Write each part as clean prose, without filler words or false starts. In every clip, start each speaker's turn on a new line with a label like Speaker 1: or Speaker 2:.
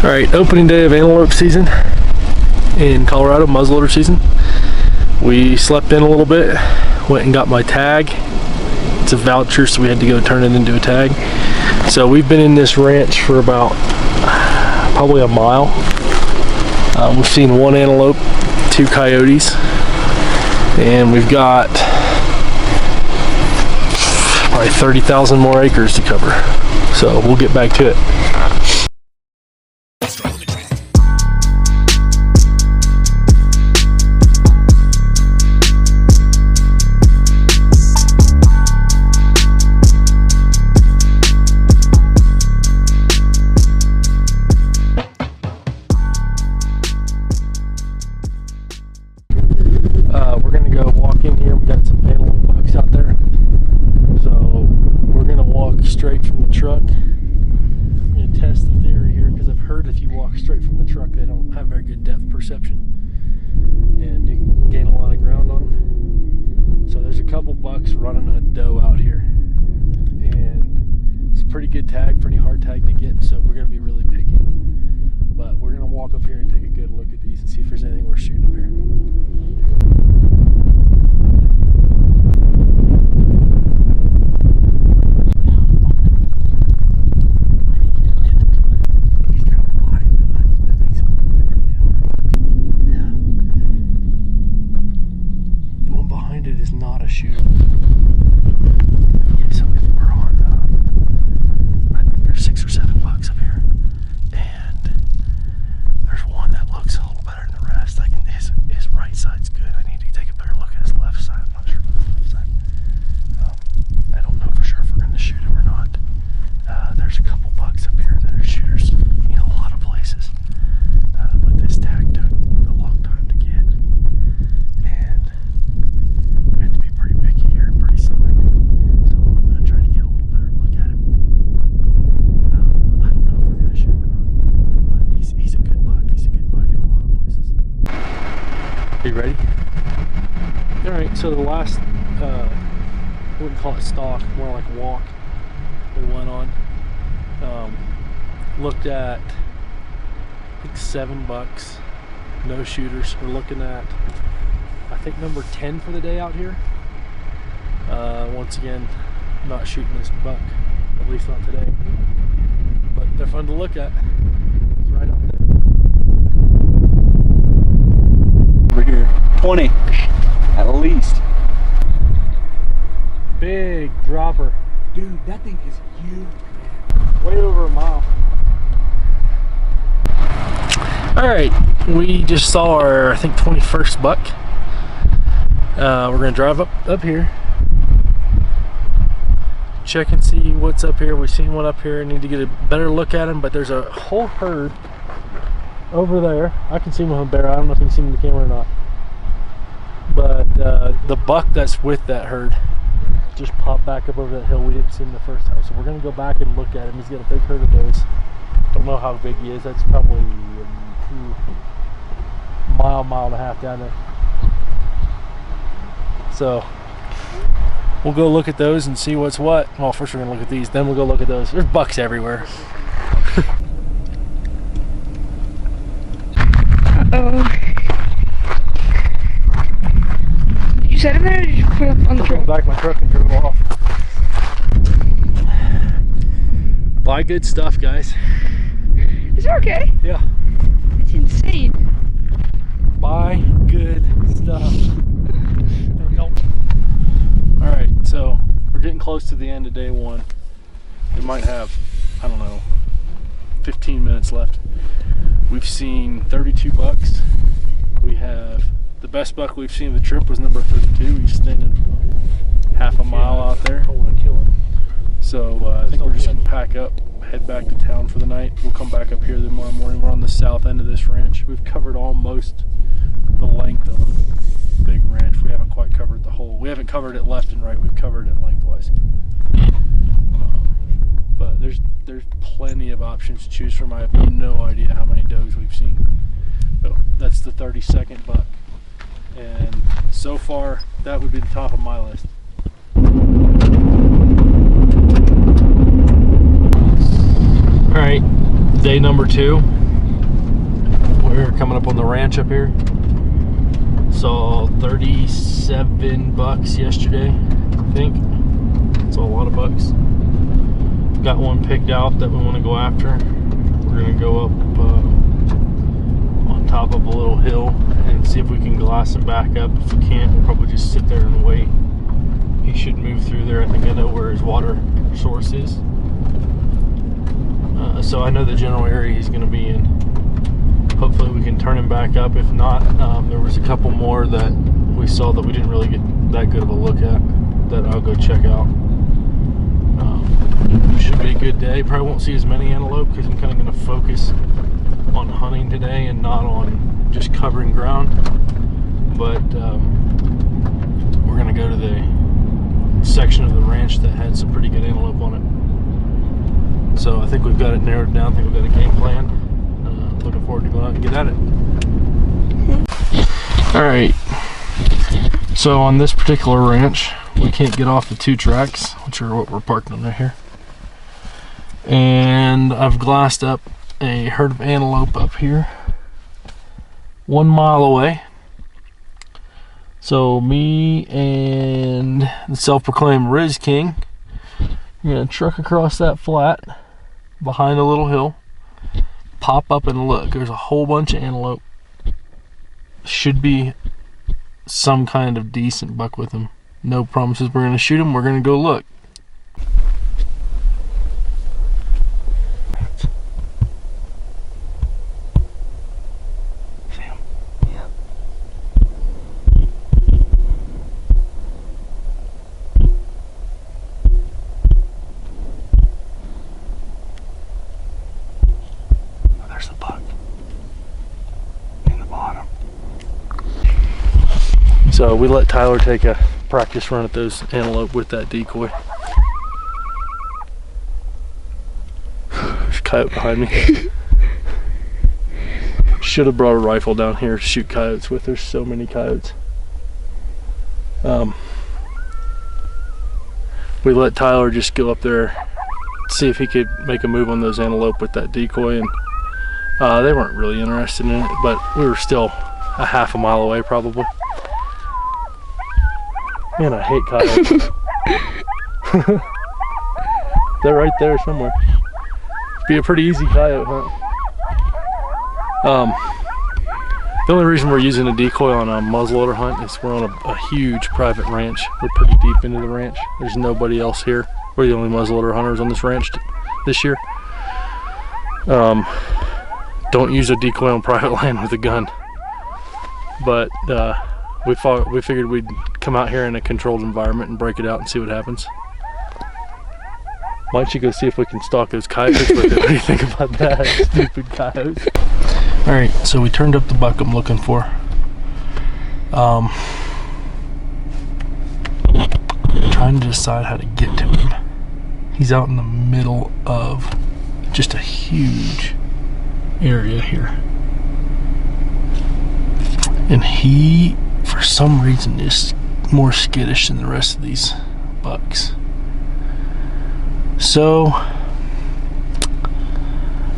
Speaker 1: Alright, opening day of antelope season in Colorado, muzzleloader season. We slept in a little bit, went and got my tag. It's a voucher, so we had to go turn it into a tag. So we've been in this ranch for about probably a mile. We've seen one antelope, 2 coyotes, and we've got probably 30,000 more acres to cover. So we'll get back to it. We're gonna go walk in here. We got some antelope bucks out there, so we're gonna walk straight from the truck. I'm gonna test the theory here because I've heard if you walk straight from the truck, they don't have very good depth perception, and you can gain a lot of ground on them. So there's a couple bucks running a doe out here, and it's a pretty good tag, pretty hard tag to get. So we're gonna be really picky, but we're gonna walk up here and take a good look at these and see if there's anything worth shooting up here. Shooter. Okay, so we're on, I think there's 6 or 7 bucks up here, and there's one that looks a little better than the rest. His right side's good. I need to take a better look at his left side. I'm not sure about his left side. I don't know for sure if we're going to shoot him or not. There's a couple bucks up here that are shooters in a lot of places, but this tag took a long time to get, and we have to be pretty picky here and pretty select. So I'm going to try to get a little better look at him. I don't know if we're going to shoot him or not, but he's a good buck. He's a good buck in a lot of places. Are you ready? Alright, so the last, I wouldn't call it stalk, more like walk we went on. Looked at, I think 7 bucks, no shooters. We're looking at, I think, number 10 for the day out here. Once again, not shooting this buck, at least not today, but they're fun to look at. It's right out there.
Speaker 2: Over here, 20 at least.
Speaker 1: Big dropper.
Speaker 2: Dude, that thing is huge, man.
Speaker 1: Way over a mile. Alright, we just saw our, I think, 21st buck. We're gonna drive up here, check and see what's up here. We've seen one up here. Need to get a better look at him, but there's a whole herd over there. I can see him with a bear. I don't know if you can see him in the camera or not, but the buck that's with that herd just popped back up over that hill. We didn't see him the first time, so we're gonna go back and look at him. He's got a big herd of does. Don't know how big he is. That's probably a mile and a half down there. So we'll go look at those and see what's what. Well, first we're gonna look at these, then we'll go look at those. There's bucks everywhere.
Speaker 3: Uh-oh. Did you set him there or did you put it on the truck?
Speaker 1: Back my truck and drove off. Buy good stuff, guys.
Speaker 3: Is it okay?
Speaker 1: Yeah.
Speaker 3: It's insane.
Speaker 1: Buy good stuff. Alright, so we're getting close to the end of day 1. We might have, I don't know, 15 minutes left. We've seen 32 bucks. We have, the best buck we've seen of the trip was number 32. He's standing half a mile out there. So I think we're just going to pack up, head back to town for the night. We'll come back up here tomorrow morning. We're on the south end of this ranch. We've covered almost the length of a big ranch. We haven't quite covered the whole. We haven't covered it left and right. We've covered it lengthwise. But there's plenty of options to choose from. I have no idea how many does we've seen. But that's the 32nd buck, and so far that would be the top of my list. All right, day number 2. We were coming up on the ranch up here. Saw 37 bucks yesterday, I think. It's a lot of bucks. Got one picked out that we want to go after. We're gonna go up on top of a little hill and see if we can glass it back up. If we can't, we'll probably just sit there and wait. He should move through there. I think I know where his water source is. So I know the general area he's going to be in. Hopefully we can turn him back up. If not, there was a couple more that we saw that we didn't really get that good of a look at that I'll go check out. Should be a good day. Probably won't see as many antelope because I'm kind of going to focus on hunting today and not on just covering ground. But we're going to go to the section of the ranch that had some pretty good antelope on it. So I think we've got it narrowed down. I think we've got a game plan. Looking forward to going out and get at it. Alright, so on this particular ranch we can't get off the 2 tracks, which are what we're parked on right here, and I've glassed up a herd of antelope up here 1 mile away. So me and the self-proclaimed Riz King are gonna truck across that flat behind a little hill, pop up and look. There's a whole bunch of antelope. Should be some kind of decent buck with them. No promises we're gonna shoot them. We're gonna go look. There's the buck in the bottom. So we let Tyler take a practice run at those antelope with that decoy. There's a coyote behind me. Should have brought a rifle down here to shoot coyotes with. There's so many coyotes. We let Tyler just go up there, see if he could make a move on those antelope with that decoy, and they weren't really interested in it, but we were still a half a mile away probably. Man, I hate coyotes. They're right there somewhere. Be a pretty easy coyote hunt. The only reason we're using a decoy on a muzzleloader hunt is we're on a huge private ranch. We're pretty deep into the ranch. There's nobody else here. We're the only muzzleloader hunters on this ranch this year. Don't use a decoy on private land with a gun. But we figured we'd come out here in a controlled environment and break it out and see what happens. Why don't you go see if we can stalk those coyotes with it? What do you think about that? Stupid coyotes. Alright, so we turned up the buck I'm looking for. Trying to decide how to get to him. He's out in the middle of just a huge area here. And he, for some reason, is more skittish than the rest of these bucks. So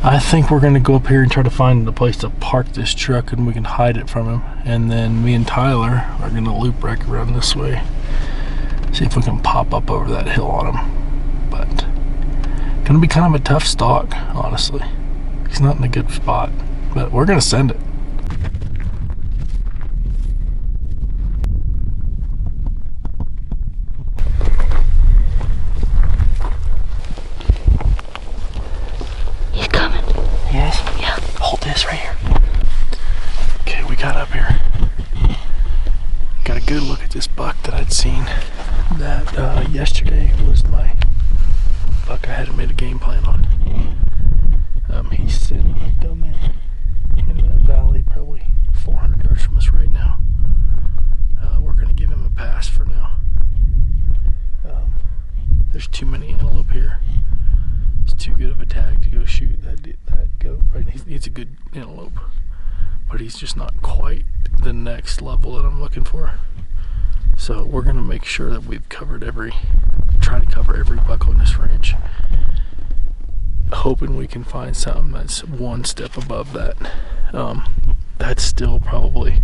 Speaker 1: I think we're gonna go up here and try to find a place to park this truck and we can hide it from him. And then me and Tyler are gonna loop back around this way. See if we can pop up over that hill on him. But gonna be kind of a tough stalk, honestly. He's not in a good spot, but we're gonna send it.
Speaker 3: He's coming.
Speaker 1: Yes?
Speaker 3: Yeah.
Speaker 1: Hold this right here. Okay, we got up here. Got a good look at this buck that I'd seen. That yesterday was my buck I hadn't made a game plan on. He's sitting right down there in that valley, probably 400 yards from us right now. We're gonna give him a pass for now. There's too many antelope here. It's too good of a tag to go shoot that goat. Right, he's a good antelope, but he's just not quite the next level that I'm looking for. So we're gonna make sure that we've covered try to cover every buck on this ranch, hoping we can find something that's one step above that. that's still probably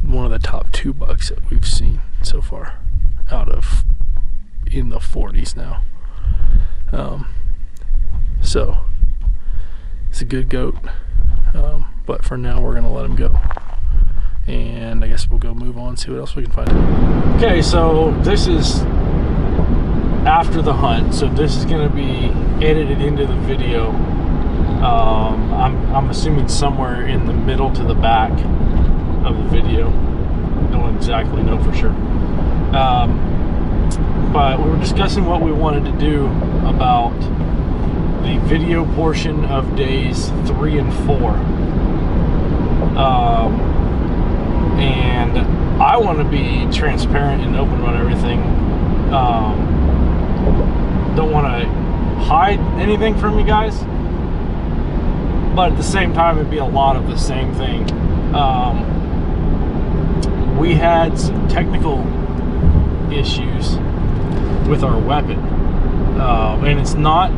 Speaker 1: one of the top 2 bucks that we've seen so far, out of in the 40s now. So it's a good goat, but for now we're gonna let him go, and I guess we'll go move on, see what else we can find. Okay, so this is after the hunt, so this is going to be edited into the video. I'm assuming somewhere in the middle to the back of the video. Don't exactly know for sure. But we were discussing what we wanted to do about the video portion of days 3 and 4. And I want to be transparent and open about everything. Don't want to hide anything from you guys, but at the same time it'd be a lot of the same thing. We had some technical issues with our weapon, and it's not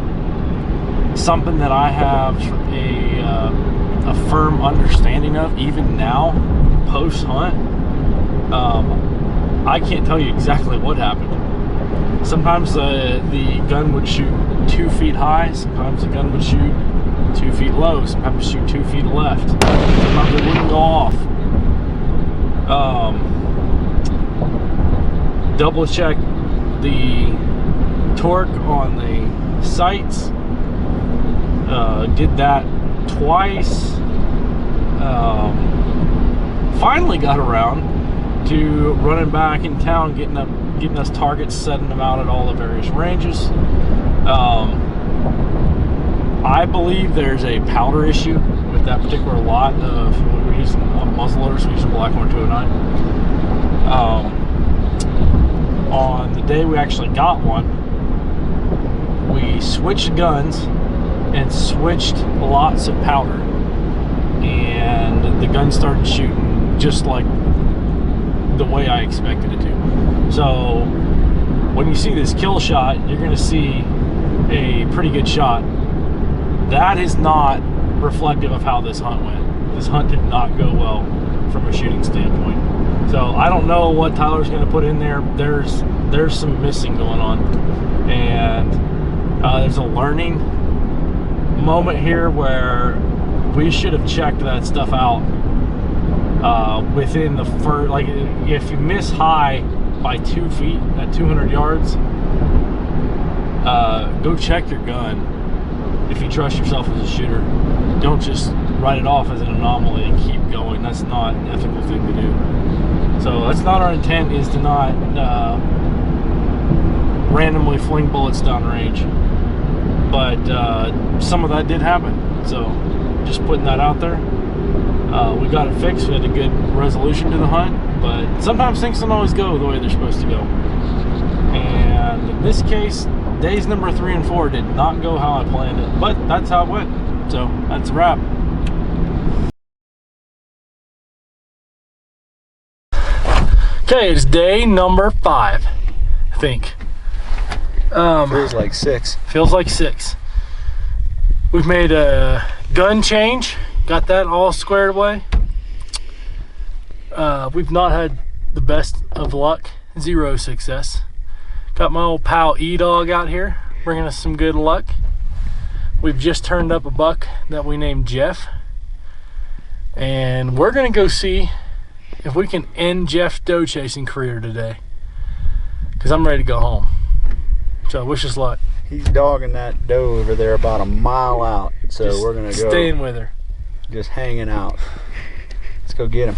Speaker 1: something that I have a firm understanding of even now, post hunt. I can't tell you exactly what happened. Sometimes the gun would shoot 2 feet high, sometimes the gun would shoot 2 feet low, sometimes shoot 2 feet left, sometimes it wouldn't go off. Double check the torque on the sights, did that twice. Finally got around to running back in town, getting us targets, setting them out at all the various ranges. I believe there's a powder issue with that particular lot of, we're using a muzzleloader, so we're using Blackhorn 209. On the day we actually got one, we switched guns and switched lots of powder, and the gun started shooting just like the way I expected it to. So when you see this kill shot, you're going to see a pretty good shot. That is not reflective of how this hunt went. This hunt did not go well from a shooting standpoint. So I don't know what Tyler's going to put in there. There's some missing going on, and there's a learning moment here where we should have checked that stuff out within the first, like, if you miss high by 2 feet at 200 yards, go check your gun. If you trust yourself as a shooter, don't just write it off as an anomaly and keep going. That's not an ethical thing to do. So that's not our intent, is to not randomly fling bullets downrange. But some of that did happen. So just putting that out there. We got it fixed. We had a good resolution to the hunt, but sometimes things don't always go the way they're supposed to go. And in this case, days number 3 and 4 did not go how I planned it, but that's how it went. So that's a wrap. Okay, it's day number 5, I think.
Speaker 2: Feels like 6.
Speaker 1: Feels like 6. We've made a gun change, got that all squared away. We've not had the best of luck, 0 success. Got my old pal E-Dog out here, bringing us some good luck. We've just turned up a buck that we named Jeff, and we're gonna go see if we can end Jeff's doe chasing career today, because I'm ready to go home. So wish us luck.
Speaker 2: He's dogging that doe over there about a mile out, so
Speaker 1: just
Speaker 2: we're gonna go
Speaker 1: staying with her,
Speaker 2: just hanging out. Let's go get him.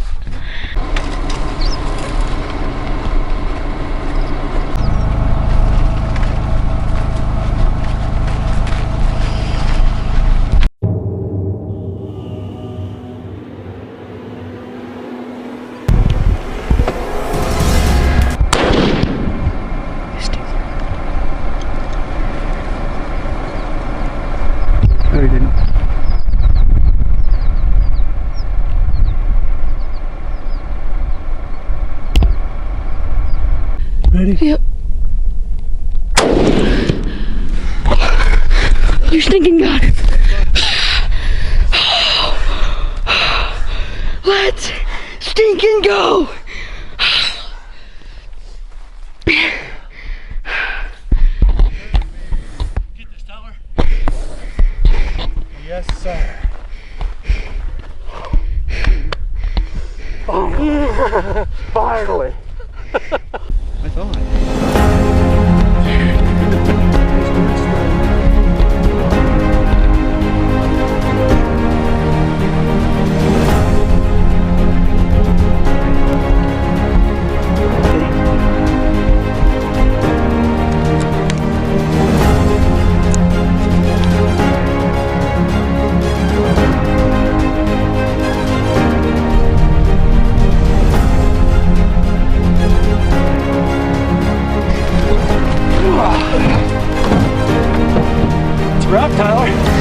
Speaker 2: No, he didn't. Ready?
Speaker 3: Yep. You stinking got it. Let's stinking go!
Speaker 1: Get this, Tyler.
Speaker 2: Yes, sir. Finally.
Speaker 1: I thought. It's rough, Tyler.